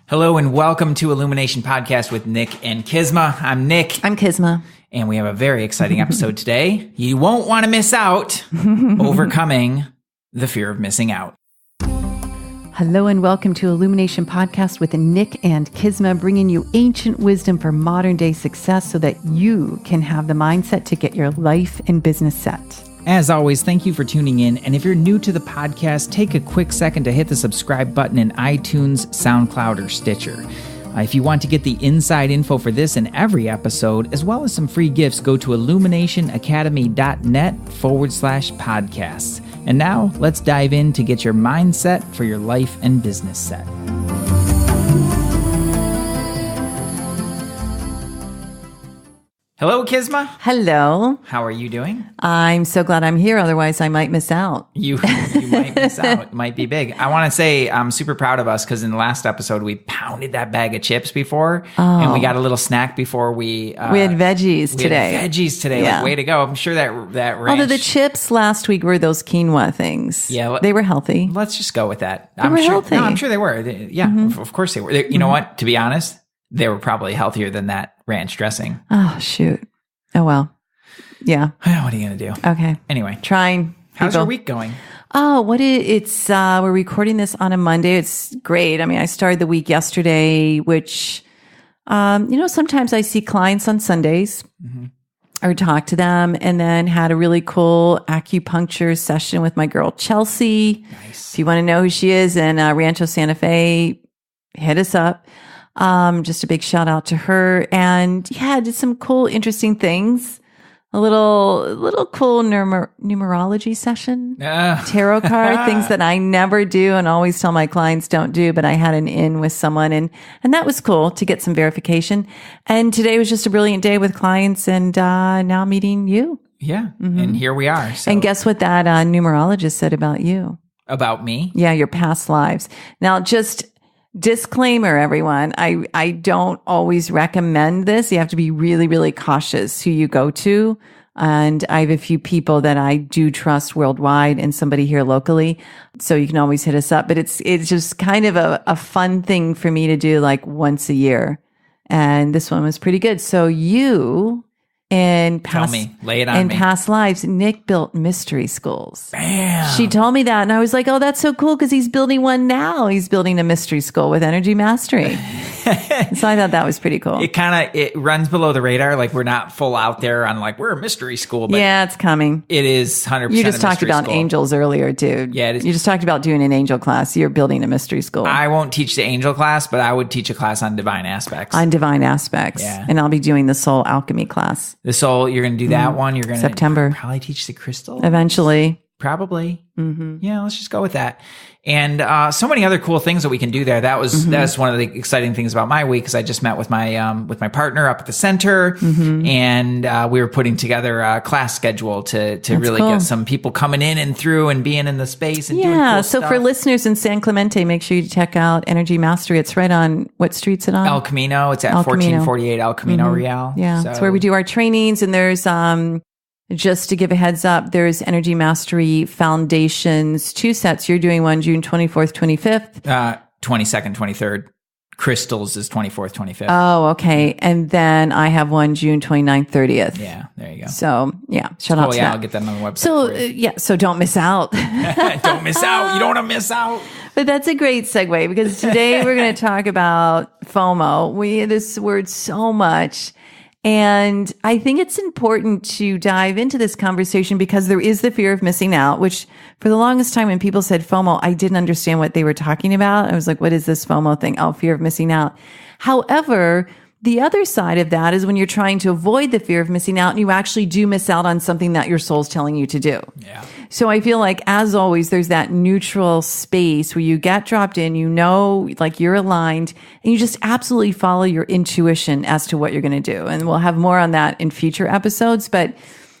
Hello and welcome to Illumination Podcast with Nick and Kisma. I'm Nick. I'm Kisma. And we have a very exciting episode today. You won't want to miss out. Overcoming the fear of missing out. Hello and welcome to Illumination Podcast with Nick and Kisma, bringing you ancient wisdom for modern day success so that you can have the mindset to get your life and business set. As always, thank you for tuning in. And if you're new to the podcast, take a quick second to hit the subscribe button in iTunes, SoundCloud, or Stitcher. If you want to get the inside info for this and every episode, as well as some free gifts, go to illuminationacademy.net/podcasts. And now let's dive in to get your mindset for your life and business set. Hello, Kisma. Hello. How are you doing? I'm so glad I'm here. Otherwise, I might miss out. You might miss out. It might be big. I want to say I'm super proud of us because in the last episode, we pounded that bag of chips before and we got a little snack before we had veggies today. Yeah. Like, way to go. I'm sure that ranch. Although the chips last week were those quinoa things. Yeah. They were healthy. Let's just go with that. They were healthy. No, I'm sure they were. Of course they were. You know what? To be honest, they were probably healthier than that ranch dressing. Oh, shoot. Oh, well. Yeah. What are you going to do? Okay. Anyway. Trying. How's your week going? Oh, we're recording this on a Monday. It's great. I mean, I started the week yesterday, which, sometimes I see clients on Sundays or talk to them, and then had a really cool acupuncture session with my girl, Chelsea. Nice. If you want to know who she is in Rancho Santa Fe, hit us up. Just a big shout out to her. And yeah, did some cool, interesting things. A little cool numerology session, tarot card, things that I never do and always tell my clients don't do, but I had an in with someone and that was cool to get some verification. And today was just a brilliant day with clients and, now meeting you. Yeah. And here we are. So. And guess what that, numerologist said about you? About me? Yeah. Your past lives. Now, just disclaimer, everyone, I don't always recommend this. You have to be really, really cautious who you go to. And I have a few people that I do trust worldwide and somebody here locally. So you can always hit us up. But it's just kind of a fun thing for me to do like once a year. And this one was pretty good. So you... In past, tell me, lay it on me. In past lives, Nick built mystery schools. Bam. She told me that, and I was like, "Oh, that's so cool!" Because he's building one now. He's building a mystery school with energy mastery. So I thought that was pretty cool. It runs below the radar. Like we're not full out there on like we're a mystery school. But yeah, it's coming. It is 100%. You just talked about school. angels earlier, dude. Yeah, it is. You just talked about doing an angel class. You're building a mystery school. I won't teach the angel class, but I would teach a class on divine aspects. On divine aspects. Yeah. And I'll be doing the soul alchemy class. The soul, you're going to do that one. You're going to September. Probably teach the crystal. Eventually. Probably. Yeah, let's just go with that. And so many other cool things that we can do there. That's one of the exciting things about my week, because I just met with my partner up at the center, and we were putting together a class schedule to really get some people coming in and through and being in the space and doing cool so stuff. for listeners in San Clemente, make sure you check out Energy Mastery. It's right on, what street's it on? El Camino. It's at El Camino. 1448 El Camino Real. Yeah, so. it's where we do our trainings, and there's just to give a heads up, there's Energy Mastery Foundations, 2 sets. You're doing one June 24th, 25th. 22nd, 23rd. Crystals is 24th, 25th. Oh, okay. And then I have one June 29th, 30th. Yeah, there you go. So, yeah, shout out to that. I'll get that on the website. So, so don't miss out. Don't miss out. You don't want to miss out. But that's a great segue, because today we're going to talk about FOMO. We hear this word so much. And I think it's important to dive into this conversation because there is the fear of missing out, which for the longest time when people said FOMO, I didn't understand what they were talking about. I was like, what is this FOMO thing? Oh, fear of missing out. However, the other side of that is when you're trying to avoid the fear of missing out and you actually do miss out on something that your soul's telling you to do. Yeah. So I feel like, as always, there's that neutral space where you get dropped in, like you're aligned, and you just absolutely follow your intuition as to what you're going to do. And we'll have more on that in future episodes. But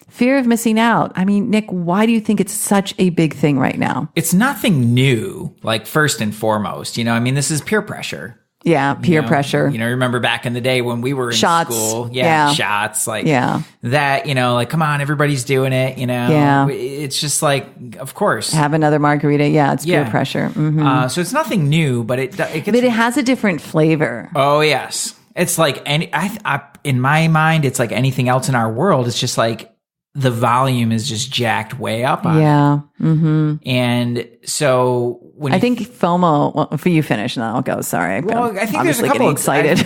fear of missing out. I mean, Nick, why do you think it's such a big thing right now? It's nothing new, like first and foremost. This is peer pressure. Yeah, peer pressure. Remember back in the day when we were in Shots. school? Yeah. Shots. Like Yeah. that, like, come on, everybody's doing it, Yeah. It's just like, of course. Have another margarita. Yeah, it's peer pressure. Mhm. So it's nothing new, but it gets... But it has a different flavor. Oh, yes. It's like, in my mind, it's like anything else in our world. It's just like the volume is just jacked way up on it. Mm-hmm. And so when I think FOMO, well, for you finish and then I'll go. Sorry. I think there's a couple excited.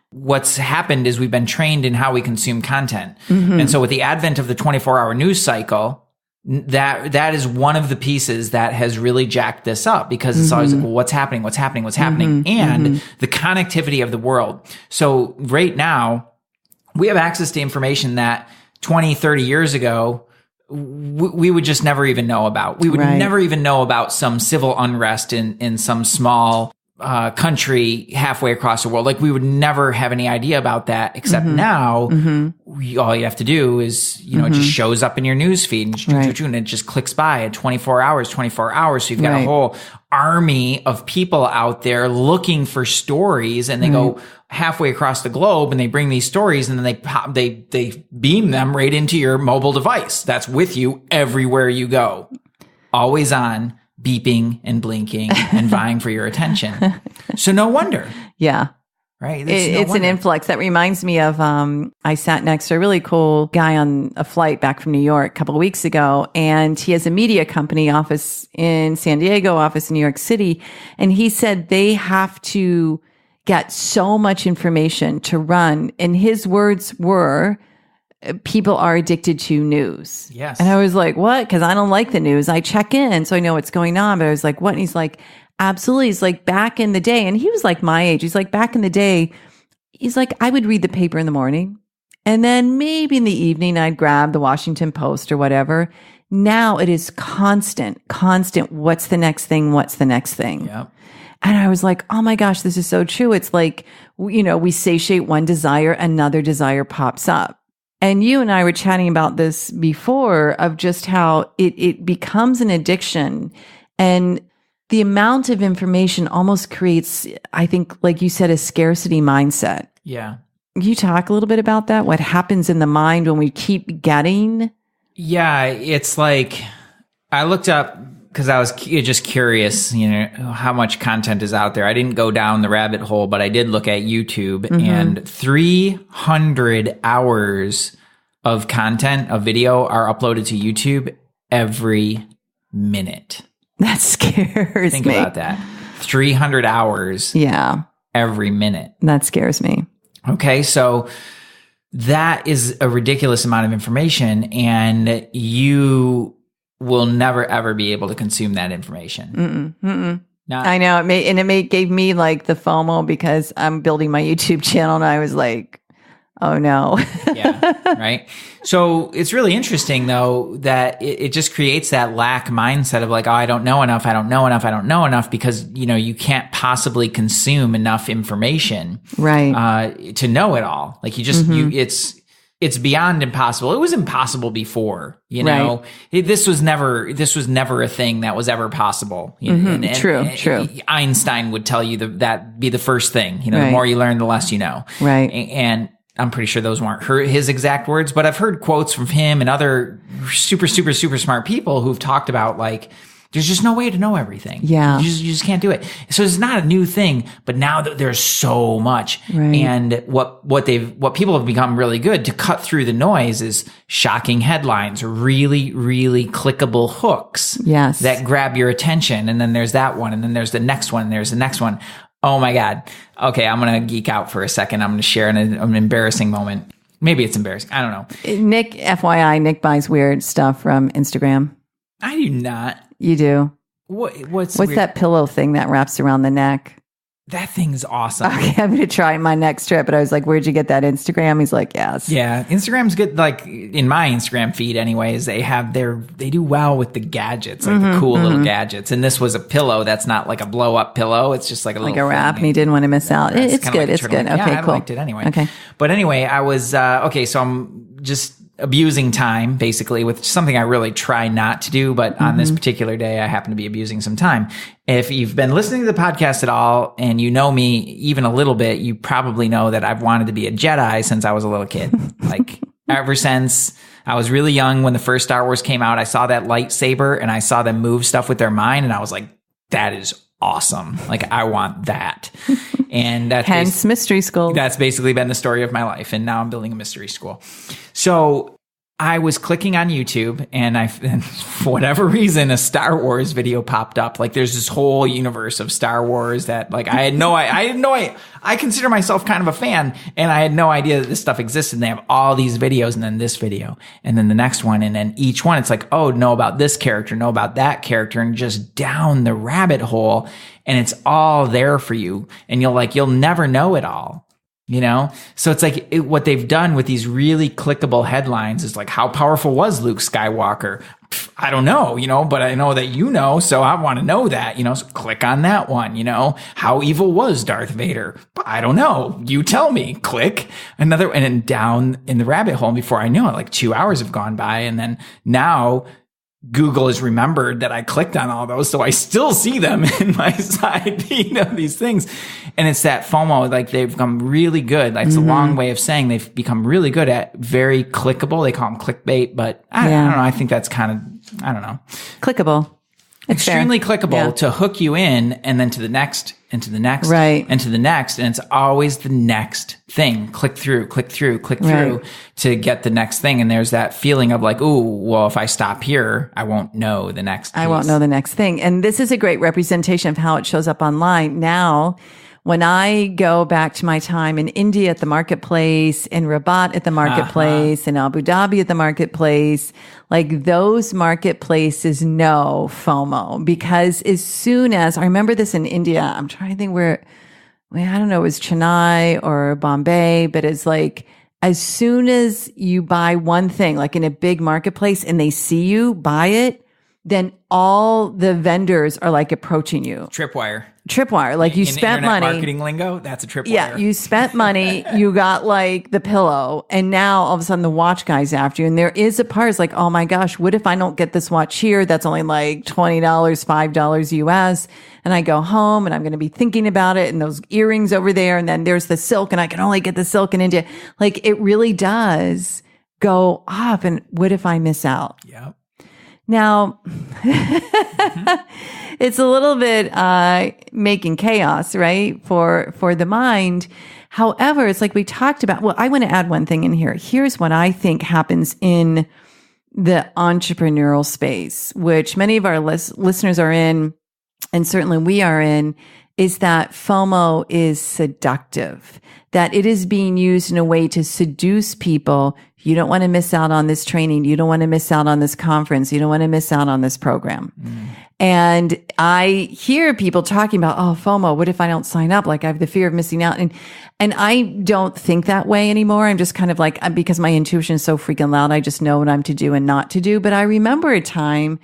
What's happened is we've been trained in how we consume content. And so with the advent of the 24-hour news cycle, that is one of the pieces that has really jacked this up, because it's always like, well, what's happening, and the connectivity of the world. So right now we have access to information that 20, 30 years ago, we would just never even know about. We would never even know about some civil unrest in some small country halfway across the world. Like, we would never have any idea about that, except now all you have to do is, it just shows up in your news feed and it just clicks by at 24 hours. So you've got a whole army of people out there looking for stories, and they go halfway across the globe and they bring these stories, and then they beam them right into your mobile device that's with you everywhere you go. Always on, beeping and blinking and vying for your attention. So no wonder. Yeah. Right. It's an influx that reminds me of, I sat next to a really cool guy on a flight back from New York a couple of weeks ago, and he has a media company, office in San Diego, office in New York City. And he said they have to get so much information to run. And his words were, people are addicted to news. Yes. And I was like, what? Because I don't like the news. I check in, so I know what's going on. But I was like, what? And he's like, absolutely. He's like, back in the day, and he was like my age. He's like, back in the day, he's like, I would read the paper in the morning, and then maybe in the evening, I'd grab the Washington Post or whatever. Now it is constant. What's the next thing? What's the next thing? Yep. And I was like, oh my gosh, this is so true. It's like, we satiate one desire, another desire pops up. And you and I were chatting about this before, of just how it becomes an addiction, and the amount of information almost creates, I think, like you said, a scarcity mindset. Yeah. Can you talk a little bit about that? What happens in the mind when we keep getting? Yeah, it's like, I looked up, because I was just curious, how much content is out there. I didn't go down the rabbit hole, but I did look at YouTube, and 300 hours of content, of video, are uploaded to YouTube every minute. That scares me. Think about that. 300 hours. Yeah. Every minute. That scares me. Okay, so that is a ridiculous amount of information, and you will never, ever be able to consume that information. I know. It gave me like the FOMO, because I'm building my YouTube channel, and I was like, oh no. Yeah, right. So it's really interesting, though, that it just creates that lack mindset of like, oh, I don't know enough, because, you can't possibly consume enough information to know it all. Like, you just, it's beyond impossible. It was impossible before, this was never a thing that was ever possible. True. Einstein would tell you that be the first thing, the more you learn, the less you know. Right. And I'm pretty sure those weren't his exact words, but I've heard quotes from him and other super, super, super smart people who've talked about, like, there's just no way to know everything. Yeah. You just can't do it. So it's not a new thing, but now that there's so much, and what people have become really good to cut through the noise is shocking headlines, really, really clickable hooks. Yes. That grab your attention. And then there's that one. And then there's the next one. And there's the next one. Oh my God. Okay. I'm going to geek out for a second. I'm going to share an embarrassing moment. Maybe it's embarrassing. I don't know. Nick, FYI, Nick buys weird stuff from Instagram. I do not. You do. What's that pillow thing that wraps around the neck? That thing's awesome. Okay, I'm going to try it my next trip. But I was like, where'd you get that Instagram? He's like, yes. Yeah, Instagram's good. Like, in my Instagram feed anyways, they do well with the gadgets, like the cool little gadgets. And this was a pillow that's not like a blow up pillow. It's just like a little wrap, and he didn't want to miss out. It's good. It's good. Okay, I cool. liked it anyway. Okay. But anyway, I was, okay, so I'm just abusing time, basically, with something I really try not to do. But on this particular day, I happen to be abusing some time. If you've been listening to the podcast at all and you know me even a little bit, you probably know that I've wanted to be a Jedi since I was a little kid. Like ever since I was really young, when the first Star Wars came out, I saw that lightsaber and I saw them move stuff with their mind. And I was like, that is awesome. Like, I want that. And that's hence mystery school. That's basically been the story of my life. And now I'm building a mystery school. So I was clicking on YouTube and for whatever reason, a Star Wars video popped up. Like, there's this whole universe of Star Wars that, like, I consider myself kind of a fan, and I had no idea that this stuff existed. And they have all these videos, and then this video, and then the next one. And then each one, it's like, oh, know about this character, know about that character, and just down the rabbit hole. And it's all there for you. And you'll never know it all. You know, so it's like what they've done with these really clickable headlines is like, how powerful was Luke Skywalker? I don't know, but I know that so I want to know that, so click on that one. How evil was Darth Vader? I don't know. You tell me. Click another, and then down in the rabbit hole. Before I know it, like 2 hours have gone by, and then now Google has remembered that I clicked on all those, so I still see them in my side feed of these things. And it's that FOMO, like they've become really good. Like, it's a long way of saying they've become really good at very clickable. They call them clickbait, but I don't know. I think that's kind of, I don't know. Clickable. It's extremely clickable to hook you in, and then to the next, and to the next, right, and to the next. And it's always the next thing. Click through to get the next thing. And there's that feeling of like, ooh, well, if I stop here, I won't know the next piece. I won't know the next thing. And this is a great representation of how it shows up online. Now, when I go back to my time in India at the marketplace, in Rabat at the marketplace, in Abu Dhabi at the marketplace, like those marketplaces know FOMO, because as soon as, I remember this in India, I'm trying to think where, I don't know, it was Chennai or Bombay, but it's like, as soon as you buy one thing, like in a big marketplace, and they see you buy it, then all the vendors are like approaching you. Tripwire. Like, you spent money. Marketing lingo, that's a tripwire. Yeah, you spent money, you got like the pillow, and now all of a sudden the watch guy's after you. And there is a part, it's like, oh my gosh, what if I don't get this watch here? That's only like $20, $5 US. And I go home and I'm going to be thinking about it, and those earrings over there. And then there's the silk, and I can only get the silk in India. Like, it really does go up. And what if I miss out? Yeah. Now, it's a little bit making chaos, right, for the mind. However, it's like we talked about. Well, I want to add one thing in here. Here's what I think happens in the entrepreneurial space, which many of our listeners are in, and certainly we are in, is that FOMO is seductive, that it is being used in a way to seduce people. You don't want to miss out on this training. You don't want to miss out on this conference. You don't want to miss out on this program. And I hear people talking about, oh, FOMO, what if I don't sign up? Like, I have the fear of missing out. And I don't think that way anymore. I'm just kind of like, because my intuition is so freaking loud, I just know what I'm to do and not to do. But I remember a time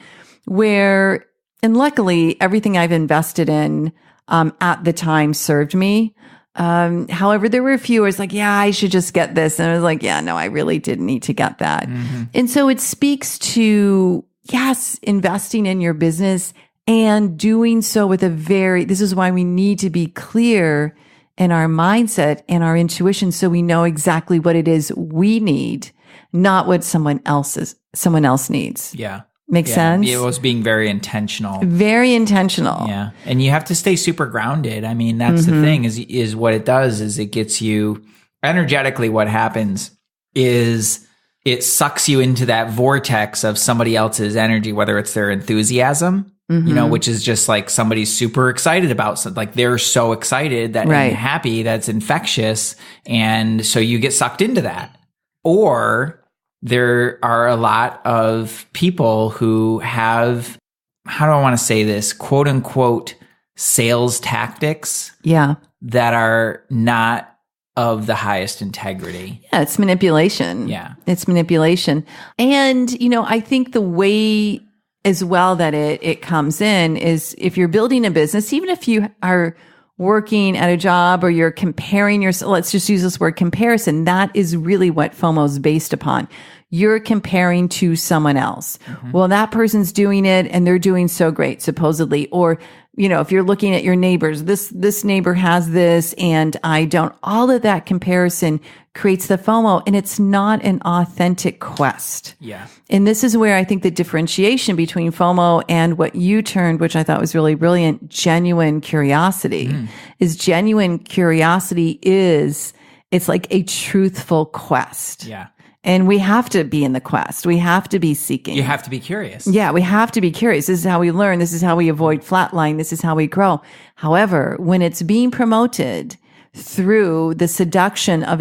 where, and luckily everything I've invested in at the time served me. However, there were a few where it's like, yeah, I should just get this. And I was like, yeah, no, I really didn't need to get that. And so it speaks to, yes, investing in your business, and doing so with this is why we need to be clear in our mindset and our intuition, so we know exactly what it is we need, not what someone else needs. Yeah. Makes sense? It was being very intentional. Very intentional. Yeah. And you have to stay super grounded. I mean, that's the thing is what it does is it gets you energetically. What happens is it sucks you into that vortex of somebody else's energy, whether it's their enthusiasm, which is just like somebody's super excited about something. Like, they're so excited that and happy, that's infectious. And so you get sucked into that. Or there are a lot of people who have, how do I want to say this, quote unquote, sales tactics that are not of the highest integrity. Yeah, it's manipulation. Yeah. It's manipulation. And, I think the way as well that it comes in is, if you're building a business, even if you are working at a job or you're comparing yourself, let's just use this word comparison. That is really what FOMO is based upon. You're comparing to someone else. Well, that person's doing it and they're doing so great, supposedly. Or, if you're looking at your neighbors, this neighbor has this and I don't. All of that comparison creates the FOMO, and it's not an authentic quest. Yeah. And this is where I think the differentiation between FOMO and what you termed, which I thought was really brilliant, genuine curiosity, is genuine curiosity it's like a truthful quest. Yeah. And we have to be in the quest. We have to be seeking. You have to be curious. Yeah, we have to be curious. This is how we learn. This is how we avoid flatline. This is how we grow. However, when it's being promoted through the seduction of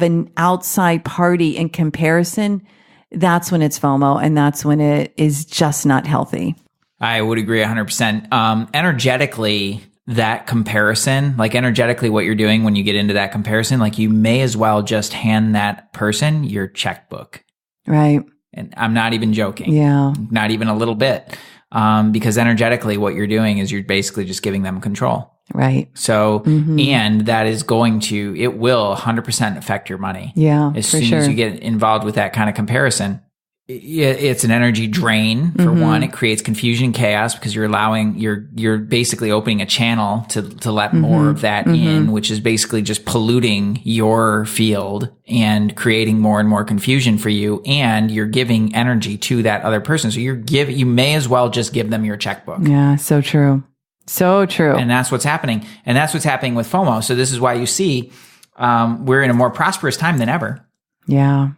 an outside party in comparison, that's when it's FOMO, and that's when it is just not healthy. I would agree 100%. Energetically, that comparison, like energetically what you're doing when you get into that comparison, like you may as well just hand that person your checkbook. Right. And I'm not even joking. Yeah. Not even a little bit. Because energetically what you're doing is you're basically just giving them control. Right. So, and that is it will 100% affect your money. Yeah. As soon as you get involved with that kind of comparison. It's an energy drain for one. It creates confusion, chaos, because you're basically opening a channel to let more of that in, which is basically just polluting your field and creating more and more confusion for you. And you're giving energy to that other person. So you may as well just give them your checkbook. Yeah. So true. So true. And that's what's happening. And that's what's happening with FOMO. So this is why you see, we're in a more prosperous time than ever. Yeah.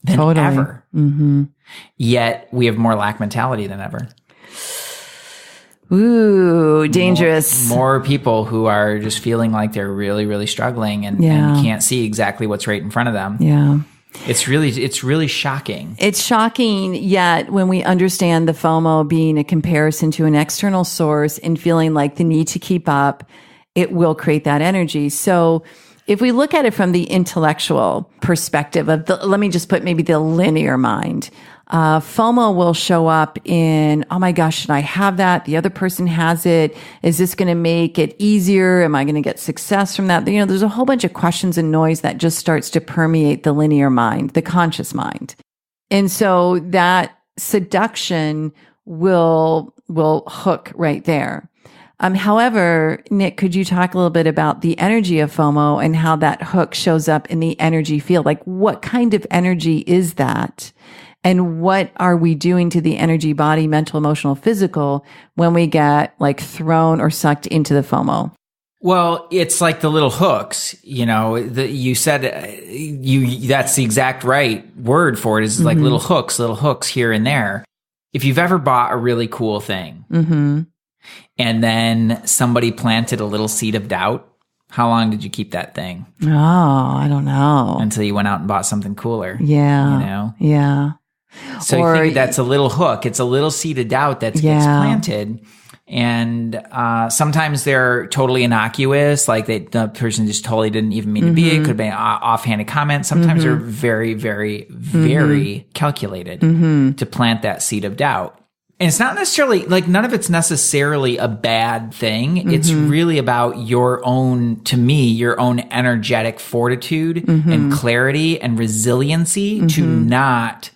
Than totally. ever. Yet we have more lack mentality than ever. Ooh, dangerous. More people who are just feeling like they're really, really struggling and can't see exactly what's right in front of them. Yeah. It's really shocking. It's shocking, yet when we understand the FOMO being a comparison to an external source and feeling like the need to keep up, it will create that energy. So if we look at it from the intellectual perspective let me just put maybe the linear mind, FOMO will show up in, oh my gosh, should I have that? The other person has it. Is this going to make it easier? Am I going to get success from that? There's a whole bunch of questions and noise that just starts to permeate the linear mind, the conscious mind. And so that seduction will hook right there. However, Nick, could you talk a little bit about the energy of FOMO and how that hook shows up in the energy field? Like, what kind of energy is that? And what are we doing to the energy, body, mental, emotional, physical when we get like thrown or sucked into the FOMO? Well, it's like the little hooks, you said, that's the exact right word for it is like little hooks here and there. If you've ever bought a really cool thing, and then somebody planted a little seed of doubt, how long did you keep that thing? Oh, I don't know. Until you went out and bought something cooler. Yeah. Yeah. So you think that's a little hook. It's a little seed of doubt that gets planted. And sometimes they're totally innocuous, like the person just totally didn't even mean to be. It could have been an offhanded comment. Sometimes they're very, very, very calculated to plant that seed of doubt. And it's not necessarily, like, none of it's necessarily a bad thing. It's really about your own energetic fortitude and clarity and resiliency to not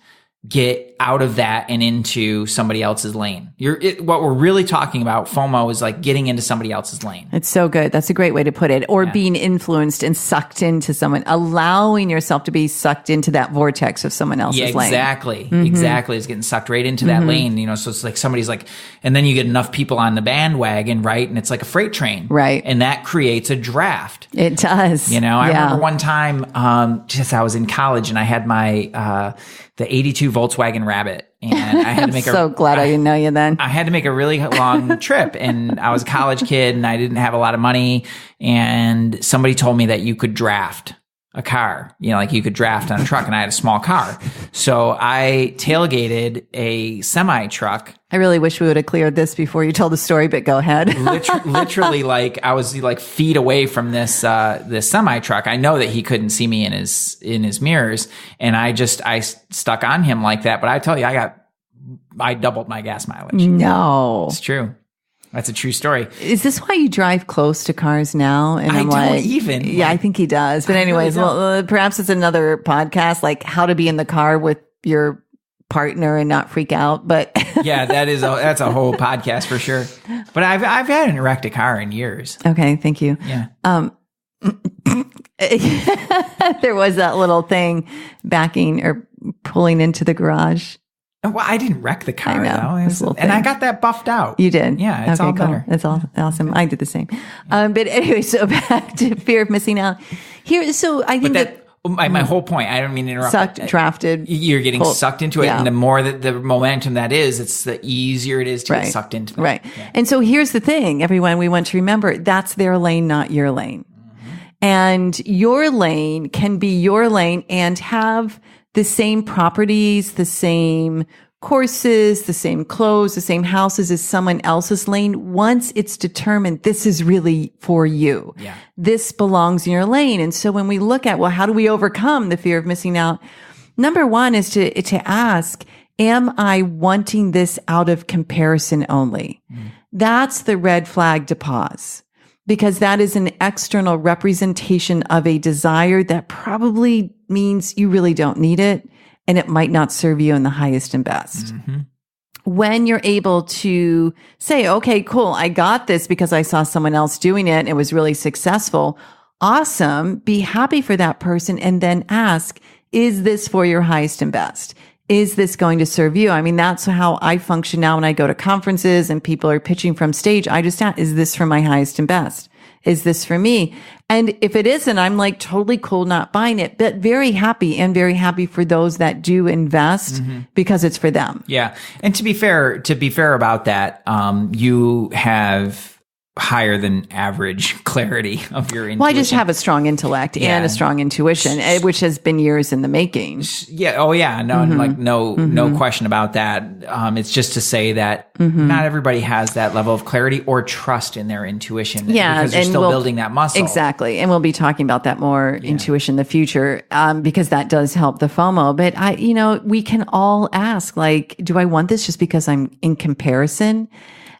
get out of that and into somebody else's lane. What we're really talking about, FOMO, is like getting into somebody else's lane. It's so good. That's a great way to put it. Or being influenced and sucked into someone, allowing yourself to be sucked into that vortex of someone else's lane. Exactly. Exactly. It's getting sucked right into that lane, so it's like somebody's like, and then you get enough people on the bandwagon, right? And it's like a freight train. Right. And that creates a draft. It does. I remember one time, just I was in college and I had my, the 82 Volkswagen Rabbit. And I had to make so glad I didn't know you then. I had to make a really long trip, and I was a college kid and I didn't have a lot of money. And somebody told me that you could draft a car, like you could draft on a truck, and I had a small car. So I tailgated a semi truck. I really wish we would have cleared this before you told the story, but go ahead. Literally, like I was like feet away from this semi truck. I know that he couldn't see me in his mirrors, and I stuck on him like that. But I tell you, I doubled my gas mileage. No, it's true. That's a true story. Is this why you drive close to cars now? And I'm don't like, even. Yeah, I think he does. But anyways, well, perhaps it's another podcast, like how to be in the car with your partner and not freak out. But yeah, that's a whole podcast for sure. But I've hadn't wrecked a car in years. Okay, thank you. Yeah. There was that little thing backing or pulling into the garage. Well, I didn't wreck the car, though. And I got that buffed out. You did? Yeah, it's all better. That's all awesome. I did the same. But anyway, so back to fear of missing out. Here, so I think my whole point, I don't mean to interrupt. Drafted. You're getting sucked into it. Yeah. And the more that the momentum that is, it's the easier it is to get sucked into that. Right. Yeah. And so here's the thing, everyone, we want to remember that's their lane, not your lane. And your lane can be your lane and have the same properties, the same courses, the same clothes, the same houses as someone else's lane. Once it's determined this is really for you, this belongs in your lane. And so when we look at, well, how do we overcome the fear of missing out? Number one is to ask, am I wanting this out of comparison only? That's the red flag to pause. Because that is an external representation of a desire that probably means you really don't need it and it might not serve you in the highest and best. When you're able to say, okay, cool, I got this because I saw someone else doing it and it was really successful. Awesome. Be happy for that person and then ask, is this for your highest and best? Is this going to serve you? I mean, that's how I function now when I go to conferences and people are pitching from stage. I just ask, is this for my highest and best? Is this for me? And if it isn't, I'm like totally cool not buying it, but very happy for those that do invest because it's for them. Yeah. And to be fair about that, you have higher than average clarity of your intuition. Well, I just have a strong intellect and a strong intuition, which has been years in the making. Yeah. Oh, yeah. No, no question about that. It's just to say that not everybody has that level of clarity or trust in their intuition. Yeah, because they're still building that muscle. Exactly, and we'll be talking about that more intuition in the future, because that does help the FOMO. But we can all ask, like, do I want this just because I'm in comparison?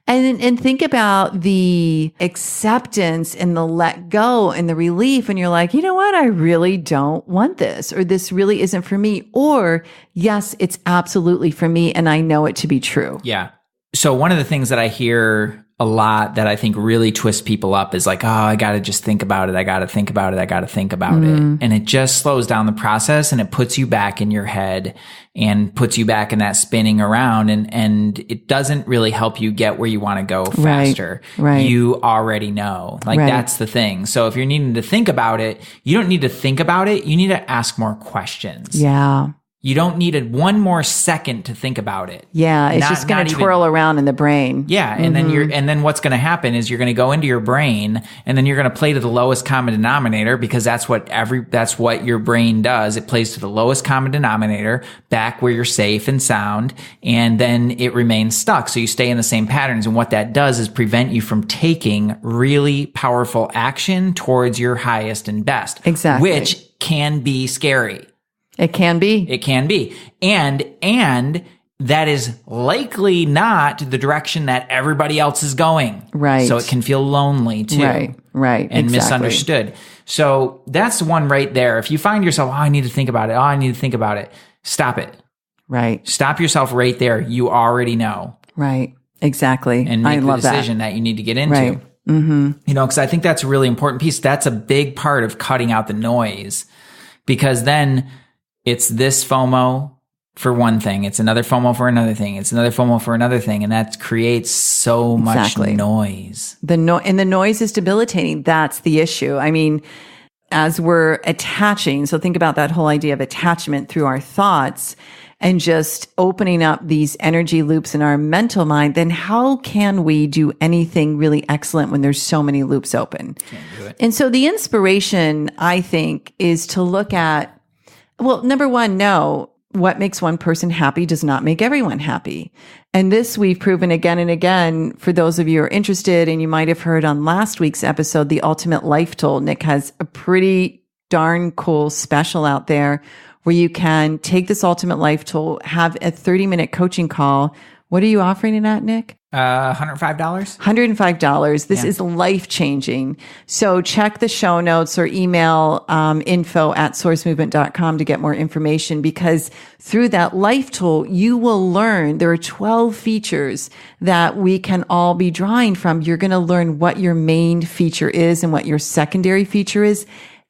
And think about the acceptance and the let go and the relief. And you're like, you know what? I really don't want this, or this really isn't for me. Or yes, it's absolutely for me. And I know it to be true. Yeah. So one of the things that I hear a lot that I think really twists people up is like, oh, I got to just think about it. I got to think about it. I got to think about it. And it just slows down the process and it puts you back in your head and puts you back in that spinning around. And it doesn't really help you get where you want to go faster. Right. You already know. That's the thing. So if you're needing to think about it, you don't need to think about it. You need to ask more questions. Yeah. You don't need one more second to think about it. Yeah, it's just going to twirl around in the brain. Yeah, and then what's going to happen is you're going to go into your brain, and then you're going to play to the lowest common denominator, because that's what your brain does. It plays to the lowest common denominator, back where you're safe and sound, and then it remains stuck. So you stay in the same patterns, and what that does is prevent you from taking really powerful action towards your highest and best. Exactly. Which can be scary. It can be. It can be. And that is likely not the direction that everybody else is going. Right. So it can feel lonely too. Right. And misunderstood. So that's one right there. If you find yourself, I need to think about it. Stop it. Right. Stop yourself right there. You already know. Right. Exactly. And make the decision that you need to get into. Right. Because I think that's a really important piece. That's a big part of cutting out the noise, because then it's this FOMO for one thing. It's another FOMO for another thing. It's another FOMO for another thing. And that creates so much noise. And the noise is debilitating. That's the issue. I mean, as we're attaching, so think about that whole idea of attachment through our thoughts and just opening up these energy loops in our mental mind, then how can we do anything really excellent when there's so many loops open? Can't do it. And so the inspiration, I think, is to look at, well, number one, no, what makes one person happy does not make everyone happy. And this we've proven again and again. For those of you who are interested, and you might have heard on last week's episode, the Ultimate Life Tool, Nick has a pretty darn cool special out there where you can take this Ultimate Life Tool, have a 30-minute coaching call. What are you offering it at, Nick? $105. $105. This is life-changing. So check the show notes or email info@sourcemovement.com to get more information, because through that life tool, you will learn there are 12 features that we can all be drawing from. You're going to learn what your main feature is and what your secondary feature is.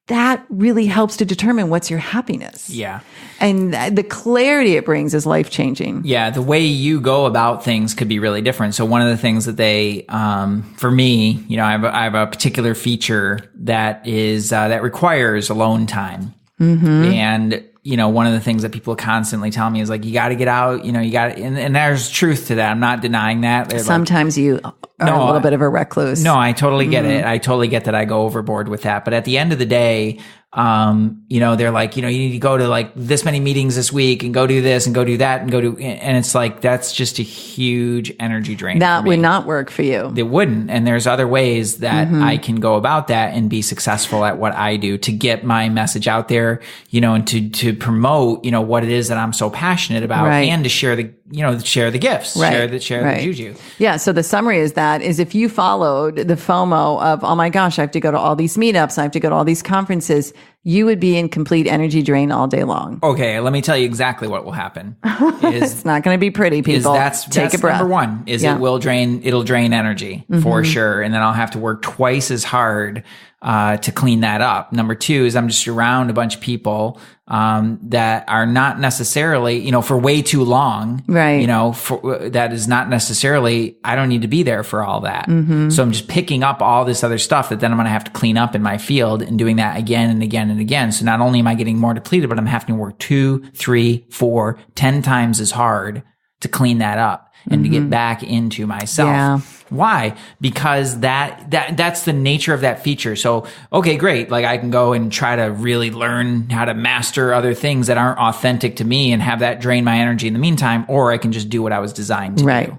That really helps to determine what's your happiness. Yeah. And the clarity it brings is life-changing. Yeah, the way you go about things could be really different. So one of the things that they, for me, I have a particular feature that is, that requires alone time. And, one of the things that people constantly tell me is like, you got to get out, you got to, and there's truth to that. I'm not denying that. They're Sometimes you are a little bit of a recluse. No, I totally get it. I totally get that I go overboard with that. But at the end of the day, they're like, you need to go to like this many meetings this week and go do this and go do that and it's like, that's just a huge energy drain. That would not work for you. It wouldn't. And there's other ways that I can go about that and be successful at what I do to get my message out there, and to promote, what it is that I'm so passionate about and to share the gifts, share the juju. Yeah. So the summary is if you followed the FOMO of, oh my gosh, I have to go to all these meetups, I have to go to all these conferences, you would be in complete energy drain all day long. Okay, let me tell you exactly what will happen. It's not going to be pretty, people. Take a breath. Number one, it'll drain energy for sure. And then I'll have to work twice as hard to clean that up. Number two is I'm just around a bunch of people that are not necessarily, for way too long. Right. That is not necessarily, I don't need to be there for all that. So I'm just picking up all this other stuff that then I'm going to have to clean up in my field and doing that again and again and again. So not only am I getting more depleted, but I'm having to work 2, 3, 4, 10 times as hard to clean that up and to get back into myself. Yeah. Why? Because that's the nature of that feature. So, okay, great. Like I can go and try to really learn how to master other things that aren't authentic to me and have that drain my energy in the meantime, or I can just do what I was designed to do.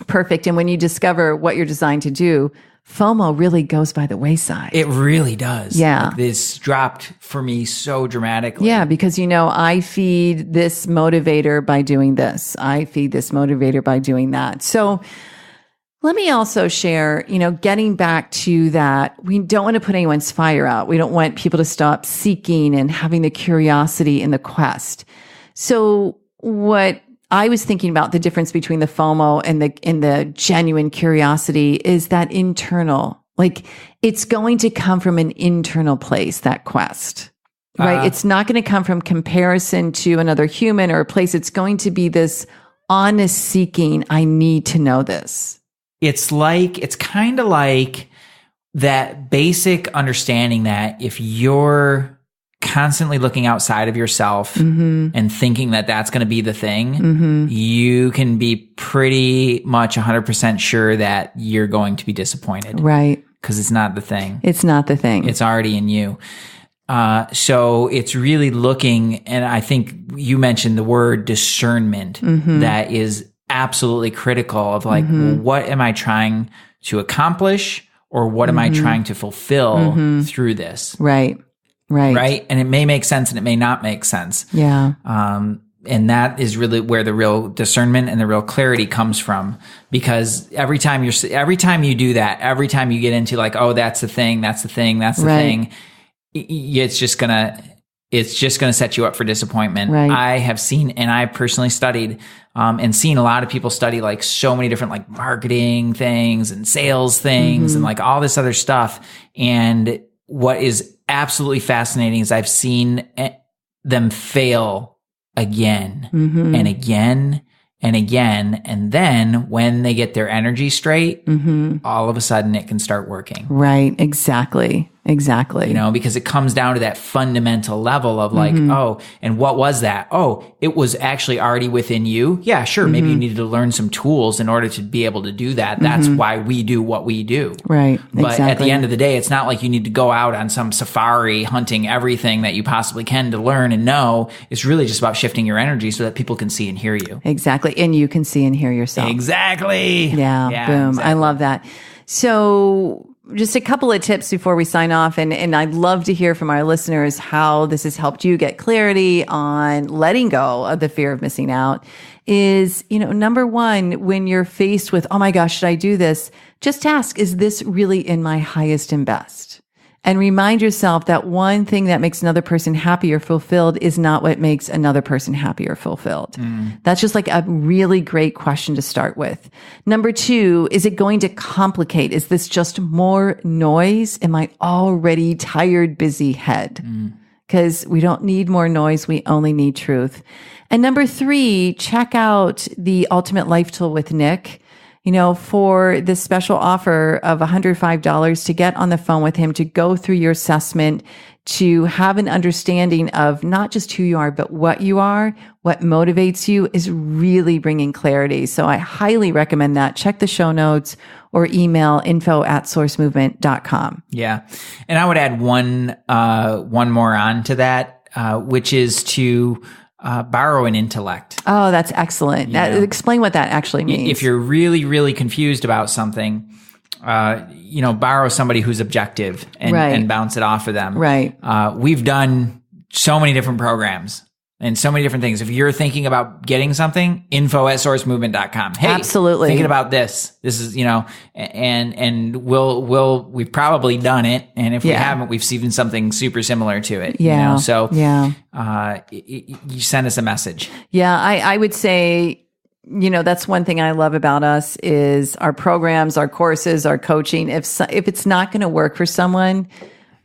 Perfect. And when you discover what you're designed to do, FOMO really goes by the wayside. It really does. Yeah. Like this dropped for me so dramatically. Yeah, because, I feed this motivator by doing this. I feed this motivator by doing that. So let me also share, getting back to that, we don't want to put anyone's fire out. We don't want people to stop seeking and having the curiosity in the quest. So what I was thinking about the difference between the FOMO and the genuine curiosity is that internal, like it's going to come from an internal place, that quest, right? It's not going to come from comparison to another human or a place. It's going to be this honest seeking. I need to know this. It's kind of like that basic understanding that if you're constantly looking outside of yourself and thinking that that's going to be the thing, you can be pretty much 100% sure that you're going to be disappointed. Right. Because it's not the thing. It's not the thing. It's already in you. So it's really looking, and I think you mentioned the word discernment that is absolutely critical of like, well, what am I trying to accomplish or what am I trying to fulfill through this? Right. And it may make sense and it may not make sense. Yeah. And that is really where the real discernment and the real clarity comes from, because every time you do that, every time you get into like, oh, that's the thing, thing, it's just gonna set you up for disappointment. Right. I have seen, and I personally studied, and seen a lot of people study like so many different like marketing things and sales things and like all this other stuff. And what is absolutely fascinating is I've seen them fail again and again and again. And then when they get their energy straight, all of a sudden it can start working. Right. Exactly. Because it comes down to that fundamental level of like, oh, and what was that? Oh, it was actually already within you. Yeah, sure. Maybe you needed to learn some tools in order to be able to do that. That's why we do what we do. Right. But at the end of the day, it's not like you need to go out on some safari hunting everything that you possibly can to learn and know. It's really just about shifting your energy so that people can see and hear you. Exactly. And you can see and hear yourself. Exactly. Yeah. Boom. Exactly. I love that. So just a couple of tips before we sign off. And I'd love to hear from our listeners how this has helped you get clarity on letting go of the fear of missing out. Is, number one, when you're faced with, oh my gosh, should I do this? Just ask, is this really in my highest and best? And remind yourself that one thing that makes another person happy or fulfilled is not what makes another person happy or fulfilled. That's just like a really great question to start with. Number two, is it going to complicate? Is this just more noise in my already tired, busy head? Because we don't need more noise. We only need truth. And number three, check out the Ultimate Life Tool with Nick. For this special offer of $105 to get on the phone with him, to go through your assessment, to have an understanding of not just who you are, but what you are, what motivates you, is really bringing clarity. So I highly recommend that. Check the show notes or email info@sourcemovement.com. Yeah. And I would add one more on to that, which is to borrow an intellect. Oh, that's excellent. Explain what that actually means. If you're really, really confused about something, borrow somebody who's objective and bounce it off of them. Right. We've done so many different programs and so many different things. If you're thinking about getting something, info@sourcemovement.com. Hey, absolutely. Thinking about this. This is, and we've probably done it. And if we haven't, we've seen something super similar to it. Yeah. So, you send us a message. Yeah. I would say, that's one thing I love about us is our programs, our courses, our coaching. If it's not going to work for someone,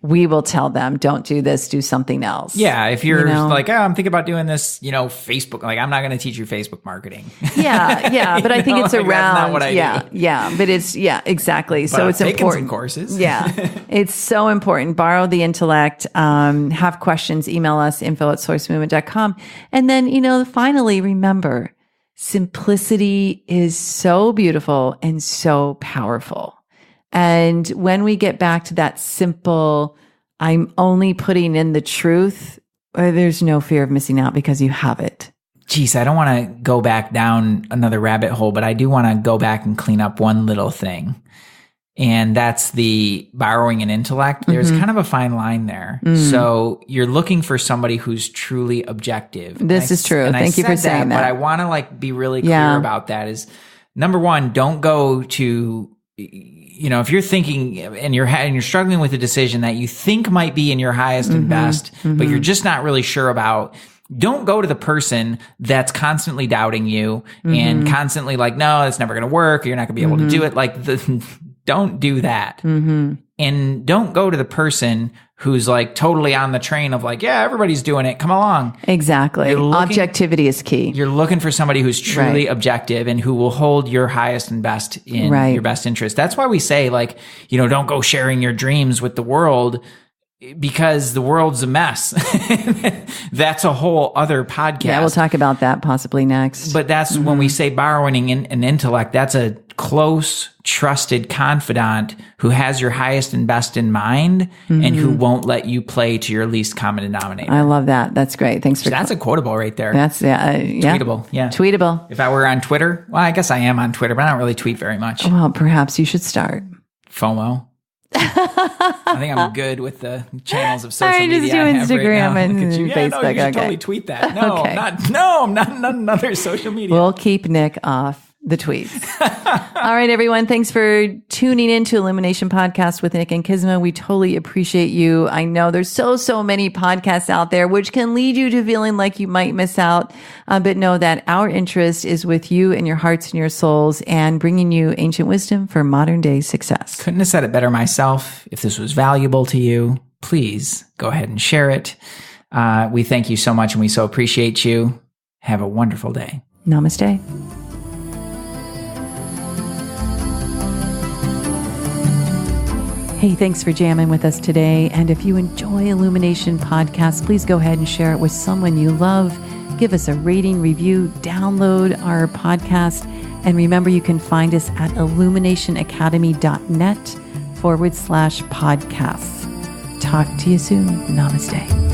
we will tell them, don't do this, do something else. Yeah. If you're like, I'm thinking about doing this, Facebook, like I'm not going to teach you Facebook marketing. Yeah. But I think it's around. That's not what I do. Yeah. But it's, exactly. But so it's important. Some courses. Yeah. It's so important. Borrow the intellect. Have questions, email us, info@sourcemovement.com. And then, finally, remember, simplicity is so beautiful and so powerful. And when we get back to that simple, I'm only putting in the truth, there's no fear of missing out because you have it. Geez, I don't want to go back down another rabbit hole, but I do want to go back and clean up one little thing. And that's the borrowing an intellect. There's kind of a fine line there. So you're looking for somebody who's truly objective. This is true. Thank you for saying that. But I want to be really clear about that is, number one, don't go to, if you're thinking and you're struggling with a decision that you think might be in your highest and best, but you're just not really sure about, don't go to the person that's constantly doubting you and constantly like, no, it's never going to work. Or you're not going to be able to do it. Don't do that. And don't go to the person who's like totally on the train of like, yeah, everybody's doing it. Come along. Exactly. Objectivity is key. You're looking for somebody who's truly objective and who will hold your highest and best in your best interest. That's why we say don't go sharing your dreams with the world, because the world's a mess. That's a whole other podcast. Yeah, we'll talk about that possibly next. But that's when we say borrowing an intellect, that's a close, trusted confidant who has your highest and best in mind and who won't let you play to your least common denominator. I love that. That's great. Thanks for That's a quotable right there. That's tweetable. Yeah. Tweetable. If I were on Twitter, well, I guess I am on Twitter, but I don't really tweet very much. Well, perhaps you should start. FOMO. I think I'm good with the channels of social media. Just do Instagram and Facebook. No, you should totally tweet that. No, I'm not another social media. We'll keep Nick off the tweets. All right, everyone. Thanks for tuning in to Illumination Podcast with Nick and Kizma. We totally appreciate you. I know there's so many podcasts out there, which can lead you to feeling like you might miss out. But know that our interest is with you and your hearts and your souls and bringing you ancient wisdom for modern day success. Couldn't have said it better myself. If this was valuable to you, please go ahead and share it. We thank you so much and we so appreciate you. Have a wonderful day. Namaste. Hey, thanks for jamming with us today. And if you enjoy Illumination Podcast, please go ahead and share it with someone you love. Give us a rating, review, download our podcast. And remember, you can find us at illuminationacademy.net/podcasts. Talk to you soon. Namaste.